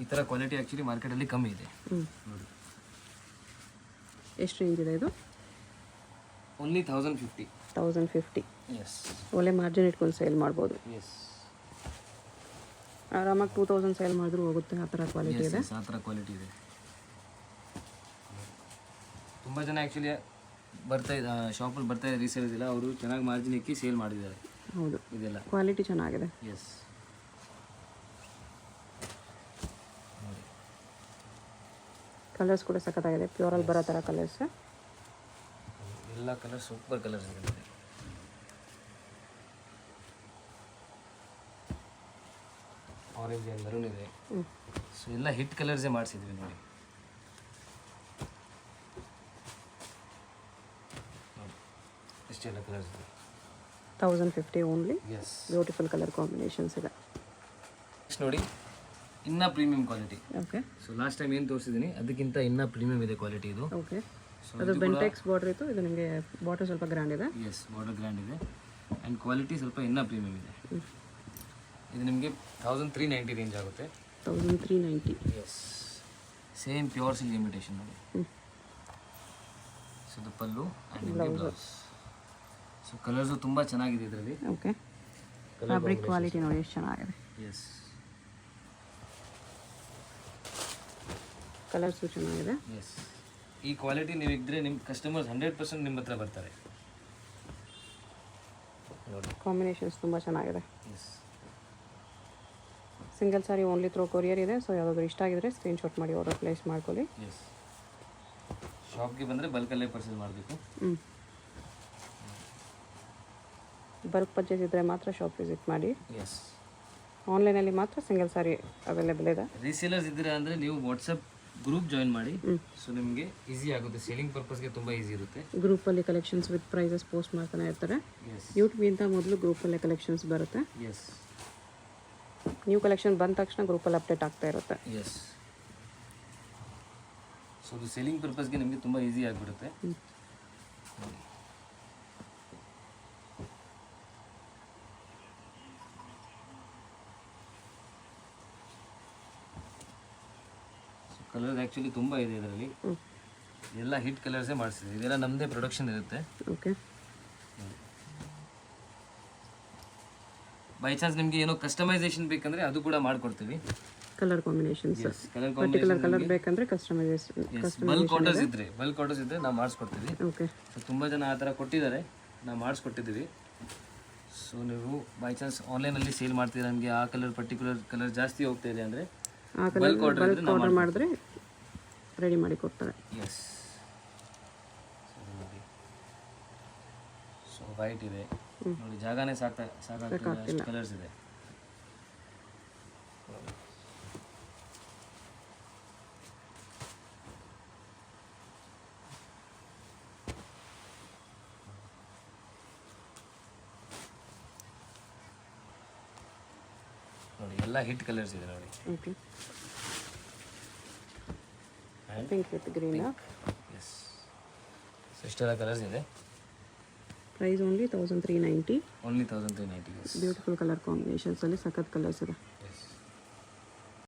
ಈ ಥರ ಕ್ವಾಲಿಟಿ ಆ್ಯಕ್ಚುಲಿ ಮಾರ್ಕೆಟಲ್ಲಿ ಕಮ್ಮಿ ಇದೆ ನೋಡಿ. ಎಷ್ಟು ರೇಂಜ್ ಇದೆ ಇದು? ಓನ್ಲಿ 1050. 1050. ಎಸ್. ಒಳ್ಳೆ ಮಾರ್ಜಿನ್ ಇಟ್ಕೊಂಡು ಸೇಲ್ ಮಾಡ್ಬೋದು. ಎಸ್. ಆರಾಮಾಗಿ 2000 ಸೇಲ್ ಮಾಡಿದ್ರು ಹೋಗುತ್ತೆ. ಆ ಥರ ಕ್ವಾಲಿಟಿ ಇದೆ. ಆ ಥರ ಕ್ವಾಲಿಟಿ ಇದೆ. ತುಂಬ ಜನ ಆ್ಯಕ್ಚುಲಿ ಶಾಪಲ್ಲಿ ಬರ್ತಾ ಇದೆ ರೀಸೇಲ್ಸ್ ಇಲ್ಲ, ಅವರು ಚೆನ್ನಾಗಿ ಮಾರ್ಜಿನ್ ಇಕ್ಕಿ ಸೇಲ್ ಮಾಡಿದ್ದಾರೆ. ಹೌದು, ಇದೆಲ್ಲ ಕ್ವಾಲಿಟಿ ಚೆನ್ನಾಗಿದೆ. ಎಸ್. ಕಲರ್ಸ್ ಕೂಡ ಸಖತ್ತಾಗಿದೆ. ಪ್ಯೂರಲ್ಲಿ ಬರೋ ಥರ ಕಲರ್ಸ್. ಎಲ್ಲ ಕಲರ್ ಸೂಪರ್ ಕಲರ್ಸ್ ಇದೆ ನೋಡಿ. ಆರೆಂಜ್ ಆ್ಯಂಡ್ ಮೆರೂನ್ ಇದೆ. ಸೊ ಎಲ್ಲ ಹಿಟ್ ಕಲರ್ಸೇ ಮಾಡಿಸಿದ್ವಿ ನೋಡಿ. ಎಷ್ಟೆಲ್ಲ ಕಲರ್ಸ್ ಇದೆ. 1050 only. Yes. Beautiful colour combinations ಇದೆ. ನೆಕ್ಸ್ಟ್ ನೋಡಿ ಇನ್ನೂ premium quality. Okay. So last time ಏನು ತೋರಿಸಿದ್ದೀನಿ ಅದಕ್ಕಿಂತ ಇನ್ನೂ ಪ್ರೀಮಿಯಂ ಇದೆ ಕ್ವಾಲಿಟಿ ಇದು. ಓಕೆ. ಅದು ಬೆಂಟೆಕ್ಸ್ ಬಾರ್ಡರ್ ಇತ್ತು. ಇದು ನಿಮಗೆ ಬಾರ್ಡರ್ ಸ್ವಲ್ಪ ಗ್ರ್ಯಾಂಡ್ ಇದೆ. ಎಸ್, ಬಾರ್ಡರ್ ಗ್ರ್ಯಾಂಡ್ ಇದೆ ಆ್ಯಂಡ್ ಕ್ವಾಲಿಟಿ ಸ್ವಲ್ಪ ಇನ್ನೂ ಪ್ರೀಮಿಯಂ ಇದೆ. ಇದು ನಿಮಗೆ 1390 ರೇಂಜ್ ಆಗುತ್ತೆ. 1390. Yes. Same pure silk imitation ನೋಡಿ. ಸೊ ಇದು pallu and blouse. So colours ತುಂಬ ಚೆನ್ನಾಗಿದೆ ಇದರಲ್ಲಿ. ಓಕೆ. ಫ್ಯಾಬ್ರಿಕ್ ಕ್ವಾಲಿಟಿ ನೋಡಿ ಎಷ್ಟು ಚೆನ್ನಾಗಿದೆ. ಎಸ್. ಕಲರ್ಸು ಚೆನ್ನಾಗಿದೆ. ಎಸ್. ಈ ಕ್ವಾಲಿಟಿ ನೀವು ಇದ್ದರೆ ನಿಮ್ಮ ಕಸ್ಟಮರ್ಸ್ 100% ನಿಮ್ಮ ಹತ್ರ ಬರ್ತಾರೆ ನೋಡಿ. ಕಾಂಬಿನೇಷನ್ಸ್ ತುಂಬ ಚೆನ್ನಾಗಿದೆ. S. Single sari only throw courier ಇದೆ. ಸೊ ಯಾವುದಾದ್ರು ಇಷ್ಟ ಆಗಿದ್ರೆ ಸ್ಕ್ರೀನ್ಶಾಟ್ ಮಾಡಿ ಆರ್ಡರ್ ಪ್ಲೇಸ್ ಮಾಡ್ಕೊಳ್ಳಿ. ಎಸ್, ಶಾಪ್ಗೆ ಬಂದರೆ ಬಲ್ಕಲ್ಲೇ ಪರ್ಚೇಸ್ ಮಾಡಬೇಕು. ಬಲ್ಕ್ ಪರ್ಚೇಸ್ ಇದ್ದರೆ ಮಾತ್ರ ಶಾಪ್ ವಿಸಿಟ್ ಮಾಡಿ. ಎಸ್, ಆನ್ಲೈನಲ್ಲಿ ಮಾತ್ರ ಸಿಂಗಲ್ ಸಾರಿ ಅವೈಲೇಬಲ್ ಇದೆ. ರೀಸೇಲರ್ಸ್ ಇದ್ದೀರಾ ಅಂದರೆ ನೀವು ವಾಟ್ಸಪ್ ಗ್ರೂಪ್ ಜಾಯಿನ್ ಮಾಡಿ. ಸೊ ನಿಮಗೆ ಈಸಿ ಆಗುತ್ತೆ, ಸೇಲಿಂಗ್ ಪರ್ಪಸ್ಗೆ ತುಂಬ ಈಸಿ ಇರುತ್ತೆ. ಗ್ರೂಪಲ್ಲಿ ಕಲೆಕ್ಷನ್ಸ್ ವಿತ್ ಪ್ರೈಸಸ್ ಪೋಸ್ಟ್ ಮಾಡ್ತಾನೆ ಇರ್ತಾರೆ. ಎಸ್, ಯೂಟ್ಯೂಬ್ಗಿಂತ ಮೊದಲು ಗ್ರೂಪಲ್ಲೇ ಕಲೆಕ್ಷನ್ಸ್ ಬರುತ್ತೆ. ಎಸ್, ನ್ಯೂ ಕಲೆಕ್ಷನ್ ಬಂದ ತಕ್ಷಣ ಗ್ರೂಪಲ್ಲಿ ಅಪ್ಡೇಟ್ ಆಗ್ತಾ ಇರುತ್ತೆ. ಎಸ್. ಸೊ ಅದು ಸೇಲಿಂಗ್ ಪರ್ಪಸ್ಗೆ ನಿಮಗೆ ತುಂಬ ಈಸಿ ಆಗಿಬಿಡುತ್ತೆ. ಕಲರ್ಸ್ ಆ್ಯಕ್ಚುಲಿ ತುಂಬ ಇದೆ ಇದರಲ್ಲಿ. ಎಲ್ಲ ಹಿಟ್ ಕಲರ್ಸೇ ಮಾಡಿಸಿದೆ. ಇದೆಲ್ಲ ನಮ್ಮದೇ ಪ್ರೊಡಕ್ಷನ್ ಇರುತ್ತೆ. ಓಕೆ. ಬೈ ಚಾನ್ಸ್ ನಿಮಗೆ ಏನೋ ಕಸ್ಟಮೈಸೇಷನ್ ಬೇಕಂದರೆ ಅದು ಕೂಡ ಮಾಡಿಕೊಡ್ತೀವಿ. Colour combinations, colour particular colour ಬೇಕಂದ್ರೆ ಕಸ್ಟಮೈಸೇಷನ್. ಬಲ್ಕ್ ಆರ್ಡರ್ಸ್ ಇದ್ದರೆ ನಾವು ಮಾಡಿಸ್ಕೊಡ್ತೀವಿ. ಓಕೆ. ಸೊ ತುಂಬ ಜನ ಆ ಥರ ಕೊಟ್ಟಿದ್ದಾರೆ, ನಾವು ಮಾಡಿಸ್ಕೊಟ್ಟಿದ್ದೀವಿ. ಸೊ ನೀವು ಬೈ ಚಾನ್ಸ್ ಆನ್ಲೈನಲ್ಲಿ ಸೇಲ್ ಮಾಡ್ತೀರಾ, ನಮಗೆ ಆ ಕಲರ್ ಪರ್ಟಿಕ್ಯುಲರ್ ಕಲರ್ ಜಾಸ್ತಿ ಹೋಗ್ತಾ ಇದೆ ಅಂದರೆ ಆ ಕಲರ್ ಆರ್ಡರ್ ಮಾಡಿದ್ರೆ ರೆಡಿ ಮಾಡಿ ಕೊಡ್ತಾರೆ. ಎಸ್. ಸೊ ವೈಟ್ ಇದೆ ನೋಡಿ, ಜಾಗನೇ ಸಾಕಾಗ್ತಿಲ್ಲ, ಕಲರ್ಸ್ ಇದೆ. ನೋಡಿ ಎಲ್ಲ ಹಿಟ್ ಕಲರ್ಸ್ ಇದೆ ನೋಡಿ. Okay. Pink with green. Yes. So ಇಷ್ಟೆಲ್ಲ ಕಲರ್ಸ್ ಇದೆ. Price only 1390. Only 1390. Beautiful colour ಕಾಂಬಿನೇಷನ್ಸಲ್ಲಿ ಸಖತ್ ಕಲರ್ಸ್ ಇದೆ.